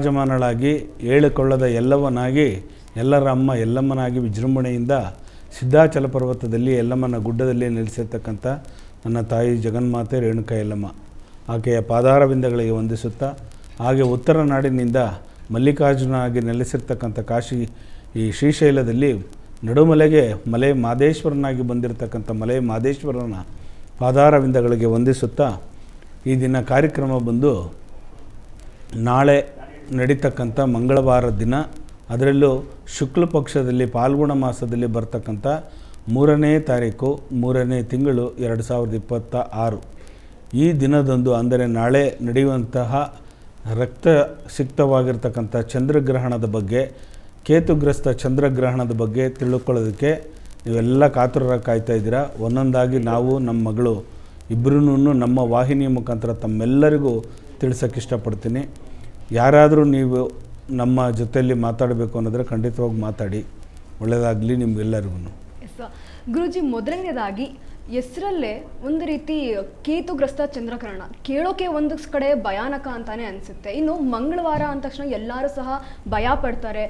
ವಿರಾಜಮಾನಳಾಗಿ ಹೇಳಿಕೊಳ್ಳದ ಎಲ್ಲವನಾಗಿ ಎಲ್ಲರ ಅಮ್ಮ ಎಲ್ಲಮ್ಮನಾಗಿ ವಿಜೃಂಭಣೆಯಿಂದ ಸಿದ್ಧಾಚಲ ಪರ್ವತದಲ್ಲಿ ಎಲ್ಲಮ್ಮನ ಗುಡ್ಡದಲ್ಲಿ ನೆಲೆಸಿರ್ತಕ್ಕಂಥ ನನ್ನ ತಾಯಿ ಜಗನ್ಮಾತೆ ರೇಣುಕಾ ಯಲ್ಲಮ್ಮ ಆಕೆಯ ಪಾದಾರವಿಂದಗಳಿಗೆ ವಂದಿಸುತ್ತಾ, ಹಾಗೆ ಉತ್ತರ ನಾಡಿನಿಂದ ಮಲ್ಲಿಕಾರ್ಜುನಾಗಿ ನೆಲೆಸಿರ್ತಕ್ಕಂಥ ಕಾಶಿ ಈ ಶ್ರೀಶೈಲದಲ್ಲಿ ನಡುಮಲೆಗೆ ಮಲೆ ಮಾದೇಶ್ವರನಾಗಿ ಬಂದಿರತಕ್ಕಂಥ ಮಲೆ ಮಾದೇಶ್ವರನ ಪಾದಾರವಿಂದಗಳಿಗೆ ವಂದಿಸುತ್ತಾ, ಈ ದಿನ ಕಾರ್ಯಕ್ರಮ ಬಂದು ನಾಳೆ ನಡೀತಕ್ಕಂಥ ಮಂಗಳವಾರ ದಿನ, ಅದರಲ್ಲೂ ಶುಕ್ಲ ಪಕ್ಷದಲ್ಲಿ ಫಾಲ್ಗುಣ ಮಾಸದಲ್ಲಿ ಬರ್ತಕ್ಕಂಥ 3ನೇ ತಾರೀಕು 3ನೇ ತಿಂಗಳು 2026 ಈ ದಿನದಂದು, ಅಂದರೆ ನಾಳೆ ನಡೆಯುವಂತಹ ರಕ್ತಸಿಕ್ತವಾಗಿರ್ತಕ್ಕಂಥ ಚಂದ್ರಗ್ರಹಣದ ಬಗ್ಗೆ, ಕೇತುಗ್ರಸ್ತ ಚಂದ್ರಗ್ರಹಣದ ಬಗ್ಗೆ ತಿಳ್ಕೊಳ್ಳೋದಕ್ಕೆ ನೀವೆಲ್ಲ ಕಾತುರರಾಗಿ ಕಾಯ್ತಾ ಇದ್ದೀರಾ. ಒಂದೊಂದಾಗಿ ನಾವು ನಮ್ಮ ಮಗಳು ಇಬ್ಬರೂ ನಮ್ಮ ವಾಹಿನಿಯ ಮುಖಾಂತರ ತಮ್ಮೆಲ್ಲರಿಗೂ ತಿಳಿಸೋಕ್ಕೆ ಇಷ್ಟಪಡ್ತೀನಿ. ಯಾರಾದರೂ ನೀವು ನಮ್ಮ ಜೊತೆಯಲ್ಲಿ ಮಾತಾಡಬೇಕು ಅನ್ನೋದ್ರೆ ಖಂಡಿತವಾಗಿ ಮಾತಾಡಿ. ಒಳ್ಳೆಯದಾಗಲಿ ನಿಮಗೆಲ್ಲರಿಗೂ. ಗುರೂಜಿ, ಮೊದಲನೇದಾಗಿ ಹೆಸರಲ್ಲೇ ಒಂದು ರೀತಿ ಕೇತುಗ್ರಸ್ತ ಚಂದ್ರಗ್ರಹಣ ಕೇಳೋಕೆ ಒಂದು ಕಡೆ ಭಯಾನಕ ಅಂತಾನೆ ಅನಿಸುತ್ತೆ. ಇನ್ನು ಮಂಗಳವಾರ ಅಂದ ತಕ್ಷಣ ಎಲ್ಲರೂ ಸಹ ಭಯ ಪಡ್ತಾರೆ.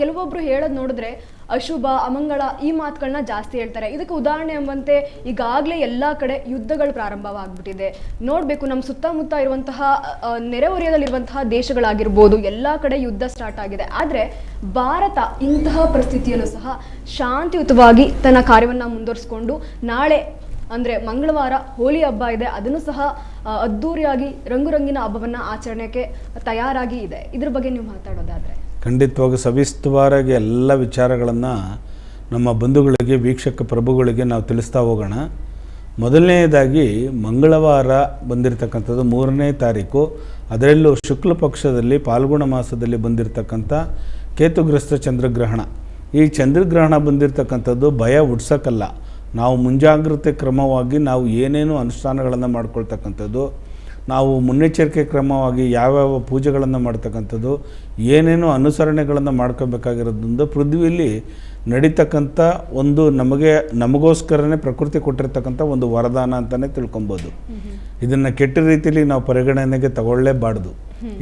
ಕೆಲವೊಬ್ರು ಹೇಳೋದು ನೋಡಿದ್ರೆ ಅಶುಭ ಅಮಂಗಳ ಈ ಮಾತುಗಳನ್ನ ಜಾಸ್ತಿ ಹೇಳ್ತಾರೆ. ಇದಕ್ಕೆ ಉದಾಹರಣೆ ಎಂಬಂತೆ ಈಗಾಗಲೇ ಎಲ್ಲ ಕಡೆ ಯುದ್ಧಗಳು ಪ್ರಾರಂಭವಾಗ್ಬಿಟ್ಟಿದೆ. ನೋಡಬೇಕು, ನಮ್ಮ ಸುತ್ತಮುತ್ತ ಇರುವಂತಹ ನೆರೆಹೊರೆಯದಲ್ಲಿರುವಂತಹ ದೇಶಗಳಾಗಿರ್ಬೋದು, ಎಲ್ಲ ಕಡೆ ಯುದ್ಧ ಸ್ಟಾರ್ಟ್ ಆಗಿದೆ. ಆದರೆ ಭಾರತ ಇಂತಹ ಪರಿಸ್ಥಿತಿಯಲ್ಲೂ ಸಹ ಶಾಂತಿಯುತವಾಗಿ ತನ್ನ ಕಾರ್ಯವನ್ನು ಮುಂದುವರಿಸಿಕೊಂಡು ನಾಳೆ ಅಂದರೆ ಮಂಗಳವಾರ ಹೋಳಿ ಹಬ್ಬ ಇದೆ, ಅದನ್ನು ಸಹ ಅದ್ಧೂರಿಯಾಗಿ ರಂಗುರಂಗಿನ ಹಬ್ಬವನ್ನು ಆಚರಣೆಗೆ ತಯಾರಾಗಿ ಇದೆ. ಇದ್ರ ಬಗ್ಗೆ ನೀವು ಮಾತಾಡೋದಾದರೆ? ಖಂಡಿತವಾಗಿ ಸವಿಸ್ತರವಾಗಿ ಎಲ್ಲ ವಿಚಾರಗಳನ್ನು ನಮ್ಮ ಬಂಧುಗಳಿಗೆ, ವೀಕ್ಷಕ ಪ್ರಭುಗಳಿಗೆ ನಾವು ತಿಳಿಸ್ತಾ ಹೋಗೋಣ. ಮೊದಲನೆಯದಾಗಿ ಮಂಗಳವಾರ ಬಂದಿರತಕ್ಕಂಥದ್ದು 3ನೇ ತಾರೀಕು, ಅದರಲ್ಲೂ ಶುಕ್ಲ ಪಕ್ಷದಲ್ಲಿ ಫಾಲ್ಗುಣ ಮಾಸದಲ್ಲಿ ಬಂದಿರತಕ್ಕಂಥ ಕೇತುಗ್ರಸ್ತ ಚಂದ್ರಗ್ರಹಣ. ಈ ಚಂದ್ರಗ್ರಹಣ ಬಂದಿರತಕ್ಕಂಥದ್ದು ಭಯ ಹುಡ್ಸೋಕ್ಕಲ್ಲ, ನಾವು ಮುಂಜಾಗ್ರತೆ ಕ್ರಮವಾಗಿ ನಾವು ಏನೇನು ಅನುಷ್ಠಾನಗಳನ್ನು ಮಾಡ್ಕೊಳ್ತಕ್ಕಂಥದ್ದು, ನಾವು ಮುನ್ನೆಚ್ಚರಿಕೆ ಕ್ರಮವಾಗಿ ಯಾವ್ಯಾವ ಪೂಜೆಗಳನ್ನು ಮಾಡ್ತಕ್ಕಂಥದ್ದು, ಏನೇನು ಅನುಸರಣೆಗಳನ್ನು ಮಾಡ್ಕೋಬೇಕಾಗಿರೋದ್ರಿಂದ ಪೃಥ್ವಿಯಲ್ಲಿ ನಡೀತಕ್ಕಂಥ ಒಂದು ನಮಗೋಸ್ಕರನೇ ಪ್ರಕೃತಿ ಕೊಟ್ಟಿರ್ತಕ್ಕಂಥ ಒಂದು ವರದಾನ ಅಂತಲೇ ತಿಳ್ಕೊಬೋದು. ಇದನ್ನು ಕೆಟ್ಟ ರೀತಿಯಲ್ಲಿ ನಾವು ಪರಿಗಣನೆಗೆ ತಗೊಳ್ಳೇಬಾರ್ದು.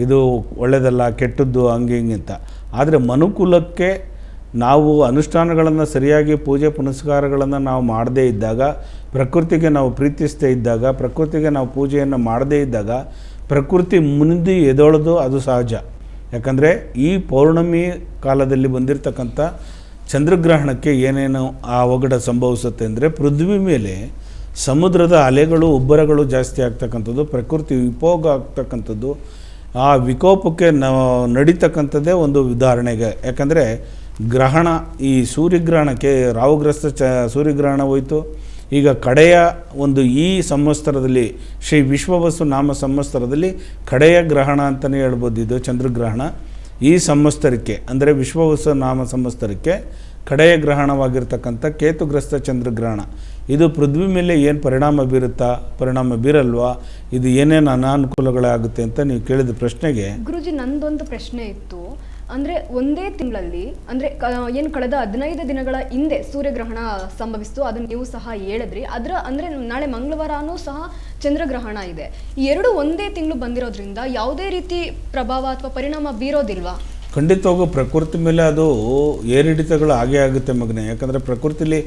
ಇದು ಒಳ್ಳೆಯದಲ್ಲ, ಕೆಟ್ಟದ್ದು, ಹಂಗೆ ಹಿಂಗೆ ಅಂತ. ಆದರೆ ಮನುಕುಲಕ್ಕೆ ನಾವು ಅನುಷ್ಠಾನಗಳನ್ನು ಸರಿಯಾಗಿ ಪೂಜೆ ಪುನಸ್ಕಾರಗಳನ್ನು ನಾವು ಮಾಡದೇ ಇದ್ದಾಗ, ಪ್ರಕೃತಿಗೆ ನಾವು ಪ್ರೀತಿಸದೇ ಇದ್ದಾಗ, ಪ್ರಕೃತಿಗೆ ನಾವು ಪೂಜೆಯನ್ನು ಮಾಡದೇ ಇದ್ದಾಗ ಪ್ರಕೃತಿ ಮುಂದೆ ಎದೊಳೋದು ಅದು ಸಹಜ. ಯಾಕಂದರೆ ಈ ಪೌರ್ಣಮಿ ಕಾಲದಲ್ಲಿ ಬಂದಿರತಕ್ಕಂಥ ಚಂದ್ರಗ್ರಹಣಕ್ಕೆ ಏನೇನು ಆ ಅವಘಡ ಸಂಭವಿಸುತ್ತೆ ಅಂದರೆ, ಪೃಥ್ವಿ ಮೇಲೆ ಸಮುದ್ರದ ಅಲೆಗಳು ಉಬ್ಬರಗಳು ಜಾಸ್ತಿ ಆಗ್ತಕ್ಕಂಥದ್ದು, ಪ್ರಕೃತಿ ವಿಕೋಪ ಆಗ್ತಕ್ಕಂಥದ್ದು. ಆ ವಿಕೋಪಕ್ಕೆ ನಡೀತಕ್ಕಂಥದ್ದೇ ಒಂದು ಉದಾಹರಣೆಗೆ. ಯಾಕಂದರೆ ಗ್ರಹಣ, ಈ ಸೂರ್ಯಗ್ರಹಣಕ್ಕೆ ರಾಹುಗ್ರಸ್ತ ಸೂರ್ಯಗ್ರಹಣ ಹೋಯಿತು. ಈಗ ಕಡೆಯ ಒಂದು ಈ ಸಂವತ್ಸರದಲ್ಲಿ ಶ್ರೀ ವಿಶ್ವವಸು ನಾಮ ಸಂವತ್ಸರದಲ್ಲಿ ಕಡೆಯ ಗ್ರಹಣ ಅಂತಲೇ ಹೇಳ್ಬೋದು. ಇದು ಚಂದ್ರಗ್ರಹಣ ಈ ಸಂವತ್ಸರಕ್ಕೆ, ಅಂದರೆ ವಿಶ್ವವಸು ನಾಮ ಸಂವತ್ಸರಕ್ಕೆ ಕಡೆಯ ಗ್ರಹಣವಾಗಿರ್ತಕ್ಕಂಥ ಕೇತುಗ್ರಸ್ತ ಚಂದ್ರಗ್ರಹಣ. ಇದು ಪೃಥ್ವಿ ಮೇಲೆ ಏನು ಪರಿಣಾಮ ಬೀರುತ್ತಾ, ಪರಿಣಾಮ ಬೀರಲ್ವಾ, ಇದು ಏನೇನು ಅನಾನುಕೂಲಗಳಾಗುತ್ತೆ ಅಂತ ನೀವು ಕೇಳಿದ ಪ್ರಶ್ನೆಗೆ ಗುರುಜಿ ನಂದೊಂದು ಪ್ರಶ್ನೆ ಇತ್ತು. ಅಂದರೆ ಒಂದೇ ತಿಂಗಳಲ್ಲಿ, ಅಂದರೆ ಏನು ಕಳೆದ 15 ದಿನಗಳ ಹಿಂದೆ ಸೂರ್ಯಗ್ರಹಣ ಸಂಭವಿಸ್ತು, ಅದನ್ನು ನೀವು ಸಹ ಹೇಳಿದ್ರಿ. ಅದರ ಅಂದರೆ ನಾಳೆ ಮಂಗಳವಾರನೂ ಸಹ ಚಂದ್ರಗ್ರಹಣ ಇದೆ. ಈ ಎರಡು ಒಂದೇ ತಿಂಗಳು ಬಂದಿರೋದ್ರಿಂದ ಯಾವುದೇ ರೀತಿ ಪ್ರಭಾವ ಅಥವಾ ಪರಿಣಾಮ ಬೀರೋದಿಲ್ವಾ? ಖಂಡಿತವಾಗೂ ಪ್ರಕೃತಿ ಮೇಲೆ ಅದು ಏರಿಳಿತಗಳು ಆಗೇ ಆಗುತ್ತೆ ಮಗನೇ. ಯಾಕಂದರೆ ಪ್ರಕೃತಿಲಿ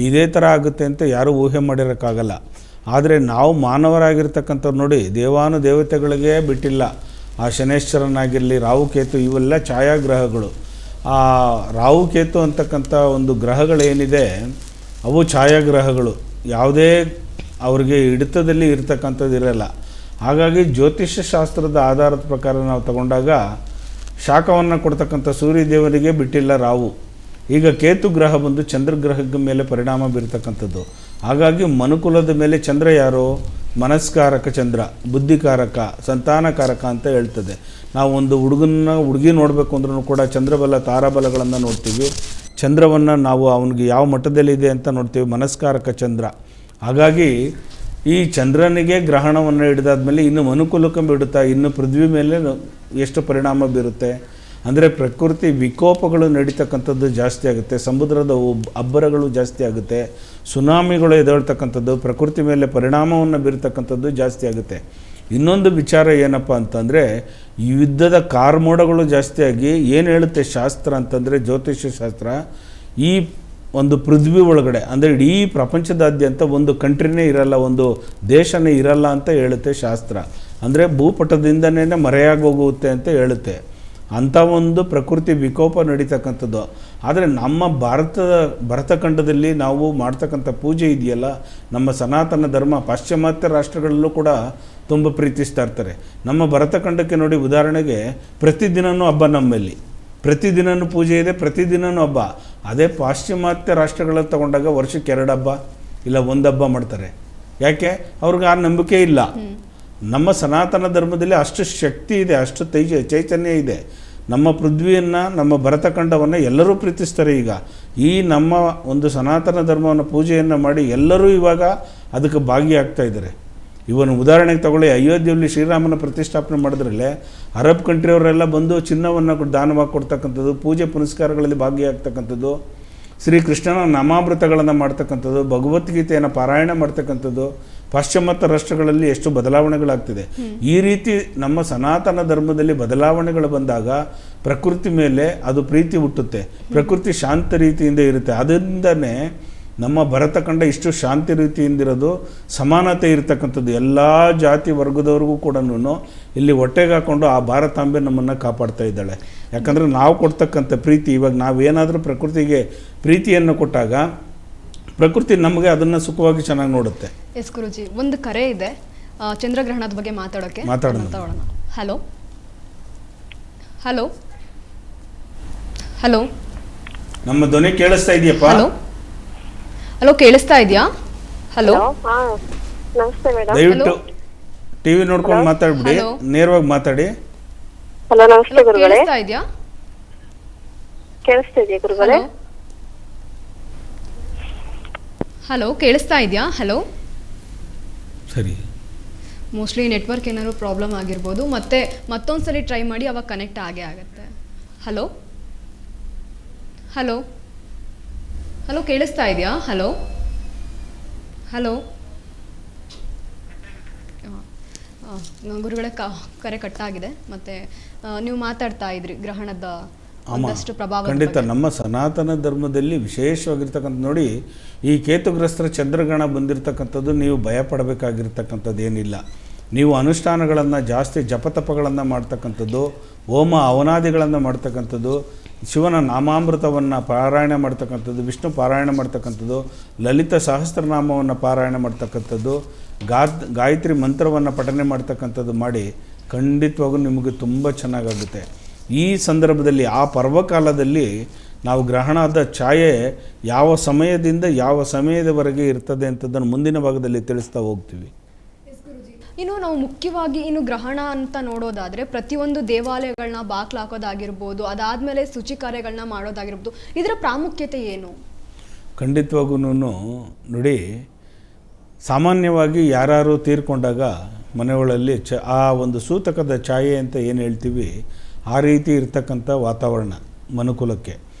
ಇದೇ ಥರ ಆಗುತ್ತೆ ಅಂತ ಯಾರೂ ಊಹೆ ಮಾಡಿರೋಕ್ಕಾಗಲ್ಲ. ಆದರೆ ನಾವು ಮಾನವರಾಗಿರ್ತಕ್ಕಂಥವ್ರು ನೋಡಿ, ದೇವತೆಗಳಿಗೆ ಬಿಟ್ಟಿಲ್ಲ. ಆ ಶನೇಶ್ವರನಾಗಿರಲಿ, ರಾಹುಕೇತು, ಇವೆಲ್ಲ ಛಾಯಾಗ್ರಹಗಳು. ಆ ರಾಹುಕೇತು ಅಂತಕ್ಕಂಥ ಒಂದು ಗ್ರಹಗಳೇನಿದೆ ಅವು ಛಾಯಾಗ್ರಹಗಳು, ಯಾವುದೇ ಅವ್ರಿಗೆ ಹಿಡಿತದಲ್ಲಿ ಇರ್ತಕ್ಕಂಥದ್ದು ಇರಲ್ಲ. ಹಾಗಾಗಿ ಜ್ಯೋತಿಷ್ಯ ಶಾಸ್ತ್ರದ ಆಧಾರದ ಪ್ರಕಾರ ನಾವು ತಗೊಂಡಾಗ ಶಾಖವನ್ನು ಕೊಡ್ತಕ್ಕಂಥ ಸೂರ್ಯದೇವರಿಗೆ ಬಿಟ್ಟಿಲ್ಲ ರಾಹು. ಈಗ ಕೇತು ಗ್ರಹ ಬಂದು ಚಂದ್ರಗ್ರಹದ ಮೇಲೆ ಪರಿಣಾಮ ಬೀರ್ತಕ್ಕಂಥದ್ದು. ಹಾಗಾಗಿ ಮನುಕುಲದ ಮೇಲೆ ಚಂದ್ರ ಯಾರು? ಮನಸ್ಕಾರಕ ಚಂದ್ರ, ಬುದ್ಧಿಕಾರಕ, ಸಂತಾನಕಾರಕ ಅಂತ ಹೇಳ್ತದೆ. ನಾವು ಒಂದು ಹುಡುಗಿ ನೋಡಬೇಕು ಅಂದ್ರೂ ಕೂಡ ಚಂದ್ರಬಲ ತಾರಾಬಲಗಳನ್ನು ನೋಡ್ತೀವಿ. ಚಂದ್ರವನ್ನು ನಾವು ಅವನಿಗೆ ಯಾವ ಮಟ್ಟದಲ್ಲಿದೆ ಅಂತ ನೋಡ್ತೀವಿ, ಮನಸ್ಕಾರಕ ಚಂದ್ರ. ಹಾಗಾಗಿ ಈ ಚಂದ್ರನಿಗೆ ಗ್ರಹಣವನ್ನು ಹಿಡಿದಾದ್ಮೇಲೆ ಇನ್ನು ಮನುಕುಲಕ್ಕೆ ಬಿಡುತ್ತಾ, ಇನ್ನು ಪೃಥ್ವಿ ಮೇಲೆ ಎಷ್ಟು ಪರಿಣಾಮ ಬೀರುತ್ತೆ ಅಂದರೆ ಪ್ರಕೃತಿ ವಿಕೋಪಗಳು ನಡೀತಕ್ಕಂಥದ್ದು ಜಾಸ್ತಿ ಆಗುತ್ತೆ, ಸಮುದ್ರದ ಅಬ್ಬರಗಳು ಜಾಸ್ತಿ ಆಗುತ್ತೆ, ಸುನಾಮಿಗಳು ಎದ್ದೇಳ್ತಕ್ಕಂಥದ್ದು, ಪ್ರಕೃತಿ ಮೇಲೆ ಪರಿಣಾಮವನ್ನು ಬೀರ್ತಕ್ಕಂಥದ್ದು ಜಾಸ್ತಿ ಆಗುತ್ತೆ. ಇನ್ನೊಂದು ವಿಚಾರ ಏನಪ್ಪ ಅಂತಂದರೆ ಈ ಯುದ್ಧದ ಕಾರ್ಮೋಡಗಳು ಜಾಸ್ತಿಯಾಗಿ ಏನು ಹೇಳುತ್ತೆ ಶಾಸ್ತ್ರ ಅಂತಂದರೆ ಜ್ಯೋತಿಷ್ಯ ಶಾಸ್ತ್ರ, ಈ ಒಂದು ಪೃಥ್ವಿ ಒಳಗಡೆ ಅಂದರೆ ಇಡೀ ಪ್ರಪಂಚದಾದ್ಯಂತ ಒಂದು ಕಂಟ್ರಿನೇ ಇರಲ್ಲ, ಒಂದು ದೇಶನೇ ಇರಲ್ಲ ಅಂತ ಹೇಳುತ್ತೆ ಶಾಸ್ತ್ರ. ಅಂದರೆ ಭೂಪಟದಿಂದನೇ ಮರೆಯಾಗೋಗುತ್ತೆ ಅಂತ ಹೇಳುತ್ತೆ. ಅಂಥ ಒಂದು ಪ್ರಕೃತಿ ವಿಕೋಪ ನಡೀತಕ್ಕಂಥದ್ದು. ಆದರೆ ನಮ್ಮ ಭರತಖಂಡದಲ್ಲಿ ನಾವು ಮಾಡ್ತಕ್ಕಂಥ ಪೂಜೆ ಇದೆಯಲ್ಲ, ನಮ್ಮ ಸನಾತನ ಧರ್ಮ ಪಾಶ್ಚಿಮಾತ್ಯ ರಾಷ್ಟ್ರಗಳಲ್ಲೂ ಕೂಡ ತುಂಬ ಪ್ರೀತಿಸ್ತಾ ಇರ್ತಾರೆ. ನಮ್ಮ ಭರತಖಂಡಕ್ಕೆ ನೋಡಿ, ಉದಾಹರಣೆಗೆ ಪ್ರತಿದಿನವೂ ಹಬ್ಬ, ನಮ್ಮಲ್ಲಿ ಪ್ರತಿದಿನವೂ ಪೂಜೆ ಇದೆ, ಪ್ರತಿದಿನವೂ ಹಬ್ಬ. ಅದೇ ಪಾಶ್ಚಿಮಾತ್ಯ ರಾಷ್ಟ್ರಗಳಲ್ಲಿ ತಗೊಂಡಾಗ ವರ್ಷಕ್ಕೆ 2 ಹಬ್ಬ ಇಲ್ಲ 1 ಹಬ್ಬ ಮಾಡ್ತಾರೆ. ಯಾಕೆ? ಅವ್ರಿಗೆ ಆ ನಂಬಿಕೆ ಇಲ್ಲ. ನಮ್ಮ ಸನಾತನ ಧರ್ಮದಲ್ಲಿ ಅಷ್ಟು ಶಕ್ತಿ ಇದೆ, ಅಷ್ಟು ಚೈತನ್ಯ ಇದೆ. ನಮ್ಮ ಪೃಥ್ವಿಯನ್ನು, ನಮ್ಮ ಭರತಖಂಡವನ್ನು ಎಲ್ಲರೂ ಪ್ರೀತಿಸ್ತಾರೆ. ಈಗ ಈ ನಮ್ಮ ಒಂದು ಸನಾತನ ಧರ್ಮವನ್ನು ಪೂಜೆಯನ್ನು ಮಾಡಿ ಎಲ್ಲರೂ ಇವಾಗ ಅದಕ್ಕೆ ಭಾಗಿಯಾಗ್ತಾ ಇದ್ದಾರೆ. ಇವನು ಉದಾಹರಣೆಗೆ ತಗೊಳ್ಳಿ, ಅಯೋಧ್ಯೆಯಲ್ಲಿ ಶ್ರೀರಾಮನ ಪ್ರತಿಷ್ಠಾಪನೆ ಮಾಡಿದ್ರಲ್ಲೇ ಅರಬ್ ಕಂಟ್ರಿಯವರೆಲ್ಲ ಬಂದು ಚಿನ್ನವನ್ನು ದಾನವಾಗಿ ಕೊಡ್ತಕ್ಕಂಥದ್ದು, ಪೂಜೆ ಪುನಸ್ಕಾರಗಳಲ್ಲಿ ಭಾಗಿಯಾಗ್ತಕ್ಕಂಥದ್ದು, ಶ್ರೀಕೃಷ್ಣನ ನಾಮಾಮೃತಗಳನ್ನು ಮಾಡ್ತಕ್ಕಂಥದ್ದು, ಭಗವದ್ಗೀತೆಯನ್ನು ಪಾರಾಯಣ ಮಾಡ್ತಕ್ಕಂಥದ್ದು. ಪಾಶ್ಚಿಮಾತ್ಯ ರಾಷ್ಟ್ರಗಳಲ್ಲಿ ಎಷ್ಟು ಬದಲಾವಣೆಗಳಾಗ್ತಿದೆ. ಈ ರೀತಿ ನಮ್ಮ ಸನಾತನ ಧರ್ಮದಲ್ಲಿ ಬದಲಾವಣೆಗಳು ಬಂದಾಗ ಪ್ರಕೃತಿ ಮೇಲೆ ಅದು ಪ್ರೀತಿ ಹುಟ್ಟುತ್ತೆ, ಪ್ರಕೃತಿ ಶಾಂತ ರೀತಿಯಿಂದ ಇರುತ್ತೆ. ಅದರಿಂದನೇ ನಮ್ಮ ಭರತಖಂಡ ಇಷ್ಟು ಶಾಂತಿ ರೀತಿಯಿಂದಿರೋದು, ಸಮಾನತೆ ಇರತಕ್ಕಂಥದ್ದು. ಎಲ್ಲ ಜಾತಿ ವರ್ಗದವ್ರಿಗೂ ಕೂಡ ಇಲ್ಲಿ ಹೊಟ್ಟೆಗೆ ಹಾಕ್ಕೊಂಡು ಆ ಭಾರತಾಂಬೆ ನಮ್ಮನ್ನು ಕಾಪಾಡ್ತಾ ಇದ್ದಾಳೆ. ಯಾಕಂದರೆ ನಾವು ಕೊಡ್ತಕ್ಕಂಥ ಪ್ರೀತಿ, ಇವಾಗ ನಾವೇನಾದರೂ ಪ್ರಕೃತಿಗೆ ಪ್ರೀತಿಯನ್ನು ಕೊಟ್ಟಾಗ ಪ್ರಕೃತಿ ನಮಗೆ ಅದನ್ನು ಸುಖವಾಗಿ ಚೆನ್ನಾಗಿ ನೋಡುತ್ತೆ. ಎಸ್ ಗುರುಜಿ, ಒಂದು ಕರೆ ಇದೆ ಚಂದ್ರಗ್ರಹಣದ ಬಗ್ಗೆ ಮಾತಾಡೋಣ. ಹಲೋ ಹಲೋ ಹಲೋ, ನಮ್ಮ ಧ್ವನಿ ಕೇಳಿಸ್ತಾ ಇದೆಯಪ್ಪ? ಹಲೋ ಹಲೋ, ಕೇಳಿಸ್ತಾ ಇದೆಯಾ? ಹಲೋ, ನಮಸ್ತೆ ಮೇಡಮ್. ದಯವಿಟ್ಟು ಟಿವಿ ನೋಡ್ಕೊಂಡು ಮಾತಾಡ್ಬಿಡಿ, ನೇರವಾಗಿ ಮಾತಾಡಿ. ಹಲೋ, ನಮಸ್ತೆ ಗುರುಗಳೇ. ಕೇಳಿಸ್ತಾ ಇದೆಯಾ? ಕೇಳಿಸ್ತಿದೆಯಾ ಗುರುಗಳೇ? ಹಲೋ, ಕೇಳಿಸ್ತಾ ಇದೆಯಾ? ಹಲೋ, ಸರಿ, ಮೋಸ್ಟ್ಲಿ ನೆಟ್ವರ್ಕ್ ಏನಾದ್ರು ಪ್ರಾಬ್ಲಮ್ ಆಗಿರ್ಬೋದು. ಮತ್ತೊಂದ್ಸಲಿ ಟ್ರೈ ಮಾಡಿ, ಅವಾಗ ಕನೆಕ್ಟ್ ಆಗೇ ಆಗುತ್ತೆ. ಹಲೋ ಹಲೋ ಹಲೋ, ಕೇಳಿಸ್ತಾ ಇದೆಯಾ? ಹಲೋ ಹಲೋ, ಗುರುಗಳೇ ಕರೆ ಕಟ್ಟಾಗಿದೆ. ಮತ್ತು ನೀವು ಮಾತಾಡ್ತಾ ಇದ್ರಿ ಗ್ರಹಣದ ಒಂದಷ್ಟು ಪ್ರಭಾವ. ಖಂಡಿತ ನಮ್ಮ ಸನಾತನ ಧರ್ಮದಲ್ಲಿ ವಿಶೇಷವಾಗಿರ್ತಕ್ಕಂಥ ನೋಡಿ, ಈ ಕೇತುಗ್ರಸ್ತರ ಚಂದ್ರಗ್ರಹಣ ಬಂದಿರತಕ್ಕಂಥದ್ದು ನೀವು ಭಯ ಪಡಬೇಕಾಗಿರ್ತಕ್ಕಂಥದ್ದು ಏನಿಲ್ಲ. ನೀವು ಅನುಷ್ಠಾನಗಳನ್ನು ಜಾಸ್ತಿ ಜಪತಪಗಳನ್ನು ಮಾಡ್ತಕ್ಕಂಥದ್ದು, ಹೋಮ ಹವನಾದಿಗಳನ್ನು ಮಾಡ್ತಕ್ಕಂಥದ್ದು, ಶಿವನ ನಾಮಾಮೃತವನ್ನು ಪಾರಾಯಣ ಮಾಡ್ತಕ್ಕಂಥದ್ದು, ವಿಷ್ಣು ಪಾರಾಯಣ ಮಾಡ್ತಕ್ಕಂಥದ್ದು, ಲಲಿತ ಸಹಸ್ರನಾಮವನ್ನು ಪಾರಾಯಣ ಮಾಡ್ತಕ್ಕಂಥದ್ದು, ಗಾಯತ್ರಿ ಮಂತ್ರವನ್ನು ಪಠನೆ ಮಾಡ್ತಕ್ಕಂಥದ್ದು ಮಾಡಿ ಖಂಡಿತವಾಗೂ ನಿಮಗೆ ತುಂಬ ಚೆನ್ನಾಗಾಗುತ್ತೆ. ಈ ಸಂದರ್ಭದಲ್ಲಿ ಆ ಪರ್ವಕಾಲದಲ್ಲಿ ನಾವು ಗ್ರಹಣದ ಛಾಯೆ ಯಾವ ಸಮಯದಿಂದ ಯಾವ ಸಮಯದವರೆಗೆ ಇರ್ತದೆ ಅಂತದನ್ನು ಮುಂದಿನ ಭಾಗದಲ್ಲಿ ತಿಳಿಸ್ತಾ ಹೋಗ್ತೀವಿ. ಇನ್ನು ನಾವು ಮುಖ್ಯವಾಗಿ ಗ್ರಹಣ ಅಂತ ನೋಡೋದಾದರೆ ಪ್ರತಿಯೊಂದು ದೇವಾಲಯಗಳನ್ನ ಬಾಕ್ಲು ಹಾಕೋದಾಗಿರ್ಬೋದು, ಅದಾದಮೇಲೆ ಶುಚಿ ಕಾರ್ಯಗಳನ್ನ ಮಾಡೋದಾಗಿರ್ಬೋದು, ಇದರ ಪ್ರಾಮುಖ್ಯತೆ ಏನು? ಖಂಡಿತವಾಗೂ ನೋಡಿ, ಸಾಮಾನ್ಯವಾಗಿ ಯಾರು ತೀರ್ಕೊಂಡಾಗ ಮನೆಗಳಲ್ಲಿ ಆ ಒಂದು ಸೂತಕದ ಛಾಯೆ ಅಂತ ಏನು ಹೇಳ್ತೀವಿ, ಆ ರೀತಿ ಇರ್ತಕ್ಕಂಥ ವಾತಾವರಣ ಮನುಕುಲಕ್ಕೆ.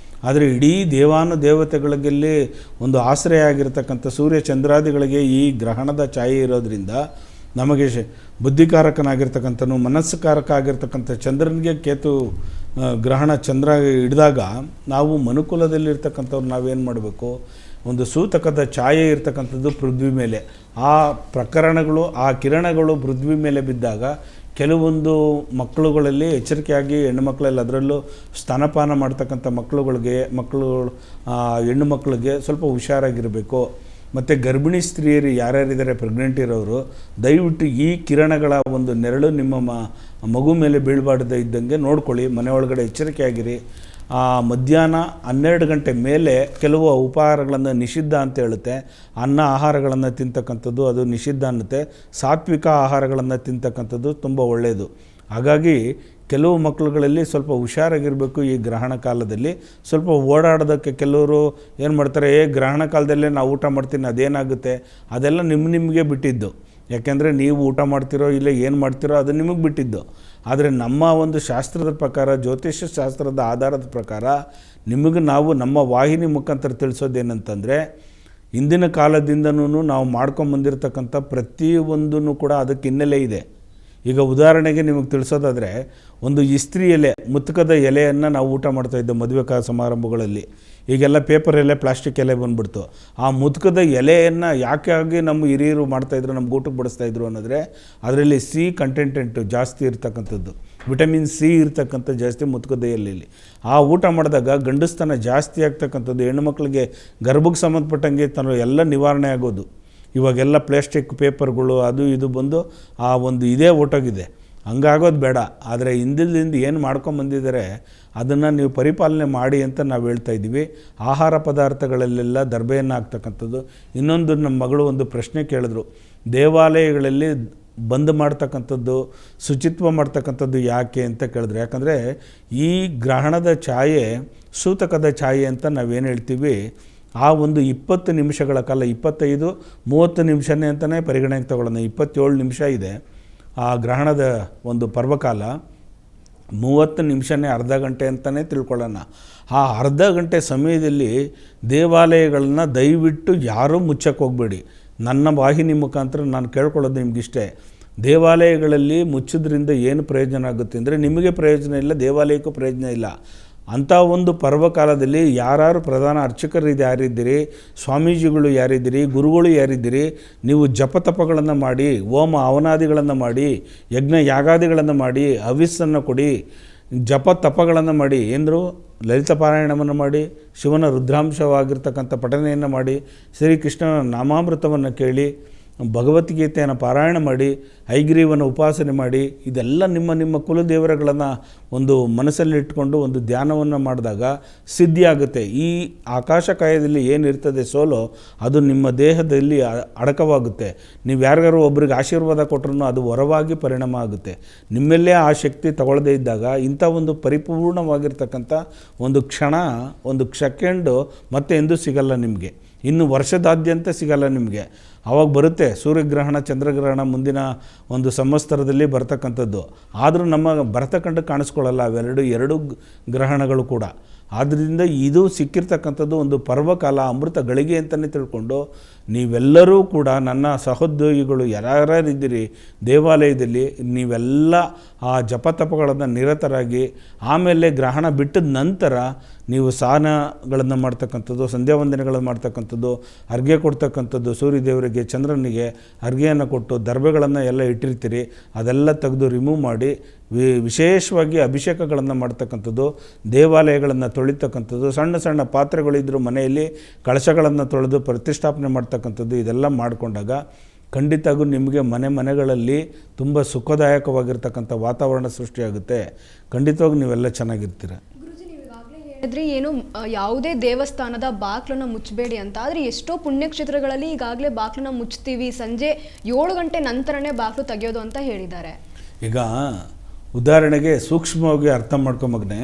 ಆದರೆ ಇಡೀ ದೇವಾನುದೇವತೆಗಳಿಗೆಲ್ಲಿ ಒಂದು ಆಶ್ರಯ ಆಗಿರ್ತಕ್ಕಂಥ ಸೂರ್ಯ ಚಂದ್ರಾದಿಗಳಿಗೆ ಈ ಗ್ರಹಣದ ಛಾಯೆ ಇರೋದ್ರಿಂದ ನಮಗೆ ಬುದ್ಧಿಕಾರಕನಾಗಿರ್ತಕ್ಕಂಥನು, ಮನಸ್ಸುಕಾರಕ ಆಗಿರ್ತಕ್ಕಂಥ ಚಂದ್ರನಿಗೆ ಕೇತು ಗ್ರಹಣ ಚಂದ್ರ ಹಿಡಿದಾಗ ನಾವು ಮನುಕುಲದಲ್ಲಿರ್ತಕ್ಕಂಥವ್ರು ನಾವೇನು ಮಾಡಬೇಕು, ಒಂದು ಸೂತಕದ ಛಾಯೆ ಇರ್ತಕ್ಕಂಥದ್ದು ಪೃಥ್ವಿ ಮೇಲೆ, ಆ ಪ್ರಕರಣಗಳು ಆ ಕಿರಣಗಳು ಪೃಥ್ವಿ ಮೇಲೆ ಬಿದ್ದಾಗ ಕೆಲವೊಂದು ಮಕ್ಕಳುಗಳಲ್ಲಿ ಎಚ್ಚರಿಕೆಯಾಗಿ ಹೆಣ್ಣುಮಕ್ಕಳಲ್ಲಿ, ಅದರಲ್ಲೂ ಸ್ತನಪಾನ ಮಾಡ್ತಕ್ಕಂಥ ಹೆಣ್ಣು ಮಕ್ಕಳಿಗೆ ಸ್ವಲ್ಪ ಹುಷಾರಾಗಿರಬೇಕು. ಮತ್ತು ಗರ್ಭಿಣಿ ಸ್ತ್ರೀಯರು ಯಾರ್ಯಾರಿದ್ದಾರೆ ಪ್ರೆಗ್ನೆಂಟ್ ಇರೋರು, ದಯವಿಟ್ಟು ಈ ಕಿರಣಗಳ ಒಂದು ನೆರಳು ನಿಮ್ಮ ಮಗು ಮೇಲೆ ಬೀಳಬಾರ್ದು ಇದ್ದಂಗೆ ನೋಡ್ಕೊಳ್ಳಿ. ಮನೆ ಒಳಗಡೆ ಎಚ್ಚರಿಕೆಯಾಗಿರಿ. ಮಧ್ಯಾಹ್ನ 12 ಗಂಟೆ ಮೇಲೆ ಕೆಲವು ಉಪಹಾರಗಳನ್ನು ನಿಷಿದ್ಧ ಅಂತ ಹೇಳುತ್ತೆ. ಅನ್ನ ಆಹಾರಗಳನ್ನು ತಿಂತಕ್ಕಂಥದ್ದು ಅದು ನಿಷಿದ್ಧ ಅನ್ನುತ್ತೆ. ಸಾತ್ವಿಕ ಆಹಾರಗಳನ್ನು ತಿಂತಕ್ಕಂಥದ್ದು ತುಂಬ ಒಳ್ಳೆಯದು. ಹಾಗಾಗಿ ಕೆಲವು ಮಕ್ಕಳುಗಳಲ್ಲಿ ಸ್ವಲ್ಪ ಹುಷಾರಾಗಿರಬೇಕು. ಈ ಗ್ರಹಣ ಕಾಲದಲ್ಲಿ ಸ್ವಲ್ಪ ಓಡಾಡೋದಕ್ಕೆ ಕೆಲವರು ಏನು ಮಾಡ್ತಾರೆ, ಗ್ರಹಣ ಕಾಲದಲ್ಲೇ ನಾವು ಊಟ ಮಾಡ್ತೀನಿ ಅದೇನಾಗುತ್ತೆ, ಅದೆಲ್ಲ ನಿಮಗೆ ಬಿಟ್ಟಿದ್ದು. ಯಾಕೆಂದರೆ ನೀವು ಊಟ ಮಾಡ್ತಿರೋ ಇಲ್ಲ ಏನು ಮಾಡ್ತಿರೋ ಅದು ನಿಮಗೆ ಬಿಟ್ಟಿದ್ದು. ಆದರೆ ನಮ್ಮ ಒಂದು ಶಾಸ್ತ್ರದ ಪ್ರಕಾರ, ಜ್ಯೋತಿಷ್ಯ ಶಾಸ್ತ್ರದ ಆಧಾರದ ಪ್ರಕಾರ ನಿಮಗೆ ನಾವು ನಮ್ಮ ವಾಹಿನಿ ಮುಖಾಂತರ ತಿಳಿಸೋದೇನಂತಂದರೆ, ಹಿಂದಿನ ಕಾಲದಿಂದನೂ ನಾವು ಮಾಡ್ಕೊಂಬಂದಿರತಕ್ಕಂಥ ಪ್ರತಿಯೊಂದೂ ಕೂಡ ಅದಕ್ಕೆ ಹಿನ್ನೆಲೆ ಇದೆ. ಈಗ ಉದಾಹರಣೆಗೆ ನಿಮಗೆ ತಿಳಿಸೋದಾದರೆ, ಒಂದು ಇಸ್ತ್ರಿ ಎಲೆ, ಮುತ್ಕದ ಎಲೆಯನ್ನು ನಾವು ಊಟ ಮಾಡ್ತಾಯಿದ್ದೋ ಮದುವೆ ಸಮಾರಂಭಗಳಲ್ಲಿ. ಈಗೆಲ್ಲ ಪೇಪರ್ ಎಲೆ, ಪ್ಲಾಸ್ಟಿಕ್ ಎಲೆ ಬಂದುಬಿಡ್ತು. ಆ ಮುತ್ಕದ ಎಲೆಯನ್ನು ಯಾಕೆ ನಮ್ಮ ಹಿರಿಯರು ಮಾಡ್ತಾಯಿದ್ರು, ನಮ್ಗೆ ಊಟಕ್ಕೆ ಬಡಿಸ್ತಾಯಿದ್ರು ಅನ್ನೋದ್ರೆ ಅದರಲ್ಲಿ ಸಿ ಕಂಟೆಂಟೆಂಟು ಜಾಸ್ತಿ ಇರ್ತಕ್ಕಂಥದ್ದು, ವಿಟಮಿನ್ ಸಿ ಇರ್ತಕ್ಕಂಥ ಜಾಸ್ತಿ ಮುತ್ಕದ ಎಲೆಯಲ್ಲಿ. ಆ ಊಟ ಮಾಡಿದಾಗ ಗಂಡಸ್ತನ ಜಾಸ್ತಿ ಆಗ್ತಕ್ಕಂಥದ್ದು, ಹೆಣ್ಣುಮಕ್ಳಿಗೆ ಗರ್ಭಕ್ಕೆ ಸಂಬಂಧಪಟ್ಟಂಗೆ ಎಲ್ಲ ನಿವಾರಣೆ ಆಗೋದು. ಇವಾಗೆಲ್ಲ ಪ್ಲಾಸ್ಟಿಕ್ ಪೇಪರ್ಗಳು ಅದು ಇದು ಬಂದು ಆ ಒಂದು ಇದೇ ಒಟ್ಟೋಗಿದೆ. ಹಂಗಾಗೋದು ಬೇಡ. ಆದರೆ ಹಿಂದಿಲಿಂದ ಏನು ಮಾಡ್ಕೊಂಬಂದಿದ್ದಾರೆ ಅದನ್ನು ನೀವು ಪರಿಪಾಲನೆ ಮಾಡಿ ಅಂತ ನಾವು ಹೇಳ್ತಾ ಇದ್ದೀವಿ. ಆಹಾರ ಪದಾರ್ಥಗಳಲ್ಲೆಲ್ಲ ದರ್ಬೆಯನ್ನು ಹಾಕ್ತಕ್ಕಂಥದ್ದು. ಇನ್ನೊಂದು ನಮ್ಮ ಮಗಳು ಒಂದು ಪ್ರಶ್ನೆ ಕೇಳಿದ್ರು, ದೇವಾಲಯಗಳಲ್ಲಿ ಬಂದ್ ಮಾಡ್ತಕ್ಕಂಥದ್ದು, ಶುಚಿತ್ವ ಮಾಡ್ತಕ್ಕಂಥದ್ದು ಯಾಕೆ ಅಂತ ಕೇಳಿದ್ರು. ಯಾಕಂದರೆ ಈ ಗ್ರಹಣದ ಛಾಯೆ ಸೂತಕದ ಛಾಯೆ ಅಂತ ನಾವೇನು ಹೇಳ್ತೀವಿ, ಆ ಒಂದು 20 ನಿಮಿಷಗಳ ಕಾಲ, 25-30 ನಿಮಿಷನೇ ಅಂತಲೇ ಪರಿಗಣನೆಗೆ ತಗೊಳ್ಳೋಣ. 27 ನಿಮಿಷ ಇದೆ ಆ ಗ್ರಹಣದ ಒಂದು ಪರ್ವಕಾಲ. 30 ನಿಮಿಷನೇ, ಅರ್ಧ ಗಂಟೆ ಅಂತಲೇ ತಿಳ್ಕೊಳ್ಳೋಣ. ಆ ಅರ್ಧ ಗಂಟೆ ಸಮಯದಲ್ಲಿ ದೇವಾಲಯಗಳನ್ನ ದಯವಿಟ್ಟು ಯಾರೂ ಮುಚ್ಚಕ್ಕೆ ಹೋಗಬೇಡಿ. ನನ್ನ ವಾಹಿನಿ ಮುಖಾಂತರ ನಾನು ಕೇಳ್ಕೊಳ್ಳೋದು ನಿಮಗಿಷ್ಟೇ, ದೇವಾಲಯಗಳಲ್ಲಿ ಮುಚ್ಚೋದ್ರಿಂದ ಏನು ಪ್ರಯೋಜನ ಆಗುತ್ತೆ ಅಂದರೆ, ನಿಮಗೆ ಪ್ರಯೋಜನ ಇಲ್ಲ, ದೇವಾಲಯಕ್ಕೂ ಪ್ರಯೋಜನ ಇಲ್ಲ. ಅಂಥ ಒಂದು ಪರ್ವಕಾಲದಲ್ಲಿ ಯಾರು ಪ್ರಧಾನ ಅರ್ಚಕರು ಯಾರಿದ್ದೀರಿ, ಸ್ವಾಮೀಜಿಗಳು ಯಾರಿದ್ದೀರಿ, ಗುರುಗಳು ಯಾರಿದ್ದೀರಿ, ನೀವು ಜಪತಪಗಳನ್ನು ಮಾಡಿ, ಹೋಮ ಹವನಾದಿಗಳನ್ನು ಮಾಡಿ, ಯಜ್ಞ ಯಾಗಾದಿಗಳನ್ನು ಮಾಡಿ, ಹವಿಸ್ಸನ್ನು ಕೊಡಿ, ಜಪ ತಪಗಳನ್ನು ಮಾಡಿ, ಎಂದರು ಲಲಿತ ಪಾರಾಯಣವನ್ನು ಮಾಡಿ, ಶಿವನ ರುದ್ರಾಂಶವಾಗಿರ್ತಕ್ಕಂಥ ಪಠನೆಯನ್ನು ಮಾಡಿ, ಶ್ರೀಕೃಷ್ಣನ ನಾಮಾಮೃತವನ್ನು ಕೇಳಿ, ಭಗವದ್ಗೀತೆಯನ್ನು ಪಾರಾಯಣ ಮಾಡಿ, ಹೈಗ್ರೀವನ ಉಪಾಸನೆ ಮಾಡಿ, ಇದೆಲ್ಲ ನಿಮ್ಮ ಕುಲದೇವರುಗಳನ್ನು ಒಂದು ಮನಸ್ಸಲ್ಲಿ ಇಟ್ಕೊಂಡು ಒಂದು ಧ್ಯಾನವನ್ನು ಮಾಡಿದಾಗ ಸಿದ್ಧಿಯಾಗುತ್ತೆ. ಈ ಆಕಾಶಕಾಯದಲ್ಲಿ ಏನಿರ್ತದೆ ಸೋಲೋ ಅದು ನಿಮ್ಮ ದೇಹದಲ್ಲಿ ಅಡಕವಾಗುತ್ತೆ. ನೀವು ಯಾರಿಗಾರು ಒಬ್ರಿಗೆ ಆಶೀರ್ವಾದ ಕೊಟ್ಟರು ಅದು ವರವಾಗಿ ಪರಿಣಾಮ ಆಗುತ್ತೆ. ನಿಮ್ಮಲ್ಲೇ ಆ ಶಕ್ತಿ ತಗೊಳ್ಳದೇ ಇದ್ದಾಗ ಇಂಥ ಒಂದು ಪರಿಪೂರ್ಣವಾಗಿರ್ತಕ್ಕಂಥ ಒಂದು ಕ್ಷಣ, ಒಂದು ಸೆಕೆಂಡು ಮತ್ತೆ ಎಂದೂ ಸಿಗಲ್ಲ ನಿಮಗೆ, ಇನ್ನು ವರ್ಷದಾದ್ಯಂತ ಸಿಗಲ್ಲ ನಿಮಗೆ. ಆವಾಗ ಬರುತ್ತೆ ಸೂರ್ಯಗ್ರಹಣ, ಚಂದ್ರಗ್ರಹಣ ಮುಂದಿನ ಒಂದು ಸಂವತ್ಸರದಲ್ಲಿ ಬರ್ತಕ್ಕಂಥದ್ದು. ಆದರೂ ನಮ್ಮ ಭರತಖಂಡ ಕಾಣಿಸ್ಕೊಳ್ಳಲ್ಲ ಎರಡು ಗ್ರಹಣಗಳು ಕೂಡ. ಆದ್ದರಿಂದ ಇದು ಸಿಕ್ಕಿರ್ತಕ್ಕಂಥದ್ದು ಒಂದು ಪರ್ವಕಾಲ, ಅಮೃತ ಗಳಿಗೆ ಅಂತಲೇ ತಿಳ್ಕೊಂಡು ನೀವೆಲ್ಲರೂ ಕೂಡ ನನ್ನ ಸಹೋದ್ಯೋಗಿಗಳು ಯಾರ್ಯಾರಿದ್ದೀರಿ ದೇವಾಲಯದಲ್ಲಿ, ನೀವೆಲ್ಲ ಆ ಜಪತಪಗಳನ್ನು ನಿರತರಾಗಿ, ಆಮೇಲೆ ಗ್ರಹಣ ಬಿಟ್ಟಿದ ನಂತರ ನೀವು ಸ್ನಾನಗಳನ್ನು ಮಾಡ್ತಕ್ಕಂಥದ್ದು, ಸಂಧ್ಯಾ ವಂದನೆಗಳನ್ನು ಮಾಡ್ತಕ್ಕಂಥದ್ದು, ಅರ್ಘ್ಯ ಕೊಡ್ತಕ್ಕಂಥದ್ದು, ಸೂರ್ಯದೇವರಿಗೆ ಚಂದ್ರನಿಗೆ ಅರ್ಘ್ಯವನ್ನು ಕೊಟ್ಟು ದರ್ಬೆಗಳನ್ನು ಎಲ್ಲ ಇಟ್ಟಿರ್ತೀರಿ, ಅದೆಲ್ಲ ತೆಗೆದು ರಿಮೂವ್ ಮಾಡಿ ವಿಶೇಷವಾಗಿ ಅಭಿಷೇಕಗಳನ್ನು ಮಾಡ್ತಕ್ಕಂಥದ್ದು, ದೇವಾಲಯಗಳನ್ನು ತೊಳಿತಕ್ಕಂಥದ್ದು, ಸಣ್ಣ ಸಣ್ಣ ಪಾತ್ರೆಗಳಿದ್ದರೂ ಮನೆಯಲ್ಲಿ ಕಳಶಗಳನ್ನು ತೊಳೆದು ಪ್ರತಿಷ್ಠಾಪನೆ ಮಾಡ್ತಕ್ಕಂಥದ್ದು, ಇದೆಲ್ಲ ಮಾಡಿಕೊಂಡಾಗ ಖಂಡಿತವಾಗೂ ನಿಮಗೆ ಮನೆಗಳಲ್ಲಿ ತುಂಬ ಸುಖದಾಯಕವಾಗಿರ್ತಕ್ಕಂಥ ವಾತಾವರಣ ಸೃಷ್ಟಿಯಾಗುತ್ತೆ. ಖಂಡಿತವಾಗೂ ನೀವೆಲ್ಲ ಚೆನ್ನಾಗಿರ್ತೀರ. ಹೇಳಿದ್ರಿ ಏನು ಯಾವುದೇ ದೇವಸ್ಥಾನದ ಬಾಗಿಲನ್ನು ಮುಚ್ಚಬೇಡಿ ಅಂತ. ಆದರೆ ಎಷ್ಟೋ ಪುಣ್ಯಕ್ಷೇತ್ರಗಳಲ್ಲಿ ಈಗಾಗಲೇ ಬಾಗಿಲನ್ನು ಮುಚ್ತೀವಿ, ಸಂಜೆ 7 ಗಂಟೆ ನಂತರನೇ ಬಾಗಿಲು ತೆಗೆಯೋದು ಅಂತ ಹೇಳಿದ್ದಾರೆ. ಈಗ ಉದಾಹರಣೆಗೆ ಸೂಕ್ಷ್ಮವಾಗಿ ಅರ್ಥ ಮಾಡ್ಕೊಂಬಗ್ನೆ,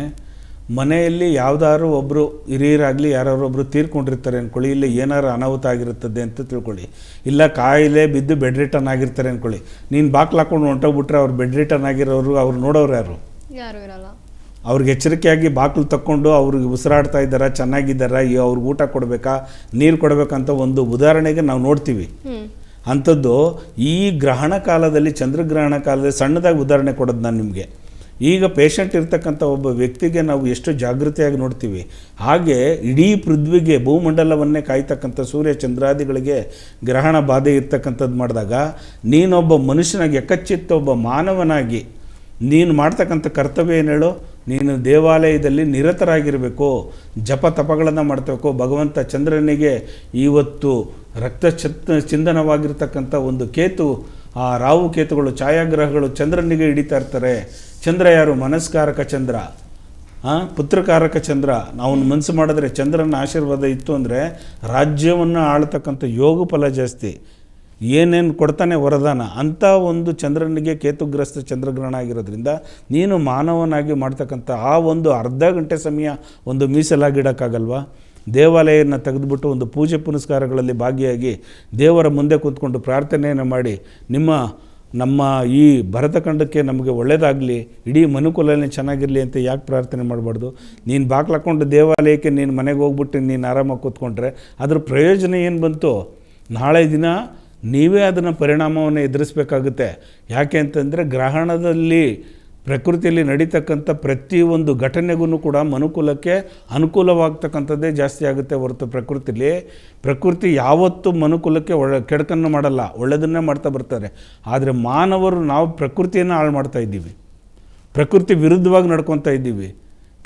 ಮನೆಯಲ್ಲಿ ಯಾವುದಾದ್ರು ಒಬ್ಬರು ಹಿರಿಯರಾಗಲಿ ಯಾರೊಬ್ಬರು ತೀರ್ಕೊಂಡಿರ್ತಾರೆ ಅಂದ್ಕೊಳ್ಳಿ, ಇಲ್ಲ ಏನಾರು ಅನಾಹುತ ಆಗಿರುತ್ತದೆ ಅಂತ ತಿಳ್ಕೊಳ್ಳಿ, ಇಲ್ಲ ಕಾಯಿಲೆ ಬಿದ್ದು ಬೆಡ್ ರಿಟರ್ನ್ ಆಗಿರ್ತಾರೆ ಅಂದ್ಕೊಳ್ಳಿ. ನೀನು ಬಾಕ್ಲು ಹಾಕೊಂಡು ಹೊಂಟೋಗ್ಬಿಟ್ರೆ ಅವ್ರು ಬೆಡ್ ರಿಟರ್ನ್ ಆಗಿರೋರು ಅವ್ರು ನೋಡೋರು ಯಾರು ಇರಲ್ಲ. ಅವ್ರಿಗೆ ಎಚ್ಚರಿಕೆಯಾಗಿ ಬಾಕ್ಲು ತಕ್ಕೊಂಡು ಅವ್ರಿಗೆ ಉಸಿರಾಡ್ತಾ ಇದ್ದಾರಾ, ಚೆನ್ನಾಗಿದ್ದಾರಾ, ಅವ್ರಿಗೆ ಊಟ ಕೊಡಬೇಕಾ, ನೀರು ಕೊಡಬೇಕಂತ ಒಂದು ಉದಾಹರಣೆಗೆ ನಾವು ನೋಡ್ತೀವಿ. ಅಂಥದ್ದು ಈ ಗ್ರಹಣ ಕಾಲದಲ್ಲಿ, ಚಂದ್ರಗ್ರಹಣ ಕಾಲದಲ್ಲಿ ಸಣ್ಣದಾಗಿ ಉದಾಹರಣೆ ಕೊಡೋದು ನಾನು ನಿಮಗೆ. ಈಗ ಪೇಷಂಟ್ ಇರ್ತಕ್ಕಂಥ ಒಬ್ಬ ವ್ಯಕ್ತಿಗೆ ನಾವು ಎಷ್ಟು ಜಾಗೃತಿಯಾಗಿ ನೋಡ್ತೀವಿ, ಹಾಗೆ ಇಡೀ ಪೃಥ್ವಿಗೆ, ಭೂಮಂಡಲವನ್ನೇ ಕಾಯ್ತಕ್ಕಂಥ ಸೂರ್ಯ ಚಂದ್ರಾದಿಗಳಿಗೆ ಗ್ರಹಣ ಬಾಧೆ ಇರ್ತಕ್ಕಂಥದ್ದು ಮಾಡಿದಾಗ ನೀನೊಬ್ಬ ಮನುಷ್ಯನಾಗಿ, ಎಕಚ್ಚಿತ್ತ ಒಬ್ಬ ಮಾನವನಾಗಿ ನೀನು ಮಾಡ್ತಕ್ಕಂಥ ಕರ್ತವ್ಯ ಏನು ಹೇಳು, ನೀನು ದೇವಾಲಯದಲ್ಲಿ ನಿರತರಾಗಿರಬೇಕು, ಜಪ ತಪಗಳನ್ನು ಮಾಡ್ತಬೇಕು. ಭಗವಂತ ಚಂದ್ರನಿಗೆ ಇವತ್ತು ಚಿಂದನವಾಗಿರ್ತಕ್ಕಂಥ ಒಂದು ಕೇತು, ಆ ರಾಹು ಕೇತುಗಳು ಛಾಯಾಗ್ರಹಗಳು ಚಂದ್ರನಿಗೆ ಹಿಡಿತಾ ಇರ್ತಾರೆ. ಚಂದ್ರ ಯಾರು? ಮನಸ್ಕಾರಕ ಚಂದ್ರ, ಪುತ್ರಕಾರಕ ಚಂದ್ರ. ನಾವು ಮನಸ್ಸು ಮಾಡಿದ್ರೆ ಚಂದ್ರನ ಆಶೀರ್ವಾದ ಇತ್ತು ಅಂದರೆ ರಾಜ್ಯವನ್ನು ಆಳ್ತಕ್ಕಂಥ ಯೋಗ ಫಲ ಜಾಸ್ತಿ, ಏನೇನು ಕೊಡ್ತಾನೆ ವರದಾನ. ಅಂಥ ಒಂದು ಚಂದ್ರನಿಗೆ ಕೇತುಗ್ರಸ್ತ ಚಂದ್ರಗ್ರಹಣ ಆಗಿರೋದ್ರಿಂದ ನೀನು ಮಾನವನಾಗಿ ಮಾಡ್ತಕ್ಕಂಥ ಆ ಒಂದು ಅರ್ಧ ಗಂಟೆ ಸಮಯ ಒಂದು ಮೀಸಲಾಗಿಡೋಕ್ಕಾಗಲ್ವಾ? ದೇವಾಲಯನ ತೆಗೆದುಬಿಟ್ಟು ಒಂದು ಪೂಜೆ ಪುನಸ್ಕಾರಗಳಲ್ಲಿ ಭಾಗಿಯಾಗಿ ದೇವರ ಮುಂದೆ ಕೂತ್ಕೊಂಡು ಪ್ರಾರ್ಥನೆಯನ್ನು ಮಾಡಿ, ನಮ್ಮ ಈ ಭರತಖಂಡಕ್ಕೆ ನಮಗೆ ಒಳ್ಳೆಯದಾಗಲಿ, ಇಡೀ ಮನುಕುಲನೇ ಚೆನ್ನಾಗಿರಲಿ ಅಂತ ಯಾಕೆ ಪ್ರಾರ್ಥನೆ ಮಾಡಬಾರ್ದು? ನೀನು ಬಾಕ್ಲು ಹಾಕ್ಕೊಂಡು ದೇವಾಲಯಕ್ಕೆ ನೀನು ಮನೆಗೆ ಹೋಗ್ಬಿಟ್ಟು ನೀನು ಆರಾಮಾಗಿ ಕೂತ್ಕೊಂಡ್ರೆ ಅದ್ರ ಪ್ರಯೋಜನ ಏನು ಬಂತು? ನಾಳೆ ದಿನ ನೀವೇ ಅದನ್ನು ಪರಿಣಾಮವನ್ನು ಎದುರಿಸಬೇಕಾಗುತ್ತೆ. ಯಾಕೆ ಅಂತಂದರೆ ಗ್ರಹಣದಲ್ಲಿ ಪ್ರಕೃತಿಯಲ್ಲಿ ನಡೀತಕ್ಕಂಥ ಪ್ರತಿಯೊಂದು ಘಟನೆಗೂ ಕೂಡ ಮನುಕುಲಕ್ಕೆ ಅನುಕೂಲವಾಗ್ತಕ್ಕಂಥದ್ದೇ ಜಾಸ್ತಿ ಆಗುತ್ತೆ ಹೊರತು ಪ್ರಕೃತಿ ಯಾವತ್ತೂ ಮನುಕುಲಕ್ಕೆ ಕೆಡಕನ್ನು ಮಾಡಲ್ಲ, ಒಳ್ಳೆಯದನ್ನೇ ಮಾಡ್ತಾ ಬರ್ತಾರೆ. ಆದರೆ ಮಾನವರು ನಾವು ಪ್ರಕೃತಿಯನ್ನು ಹಾಳು ಮಾಡ್ತಾ ಇದ್ದೀವಿ, ಪ್ರಕೃತಿ ವಿರುದ್ಧವಾಗಿ ನಡ್ಕೊತಾ ಇದ್ದೀವಿ.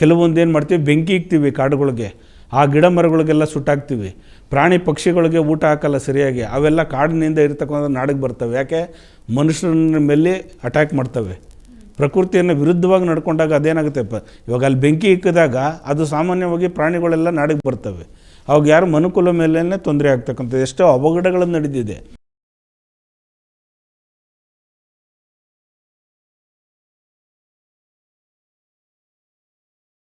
ಕೆಲವೊಂದು ಏನು ಮಾಡ್ತೀವಿ, ಬೆಂಕಿ ಇಕ್ತೀವಿ ಕಾಡುಗಳಿಗೆ, ಆ ಗಿಡ ಮರಗಳಿಗೆಲ್ಲ ಸುಟ್ಟಾಕ್ತೀವಿ. ಪ್ರಾಣಿ ಪಕ್ಷಿಗಳಿಗೆ ಊಟ ಹಾಕಲ್ಲ ಸರಿಯಾಗಿ, ಅವೆಲ್ಲ ಕಾಡಿನಿಂದ ಇರ್ತಕ್ಕಂಥ ನಾಡಿಗೆ ಬರ್ತವೆ. ಯಾಕೆ? ಮನುಷ್ಯನ ಮೇಲೆ ಅಟ್ಯಾಕ್ ಮಾಡ್ತವೆ. ಪ್ರಕೃತಿಯನ್ನು ವಿರುದ್ಧವಾಗಿ ನಡ್ಕೊಂಡಾಗ ಅದೇನಾಗುತ್ತೆ, ಇವಾಗ ಅಲ್ಲಿ ಬೆಂಕಿ ಇಕ್ಕಿದಾಗ ಅದು ಸಾಮಾನ್ಯವಾಗಿ ಪ್ರಾಣಿಗಳೆಲ್ಲ ನಾಡಿಗೆ ಬರ್ತವೆ. ಅವಾಗ ಯಾರು ಮನುಕುಲ ಮೇಲೇ ತೊಂದರೆ ಆಗ್ತಕ್ಕಂಥದ್ದು ಎಷ್ಟೋ ಅವಘಡಗಳು ನಡೆದಿದೆ.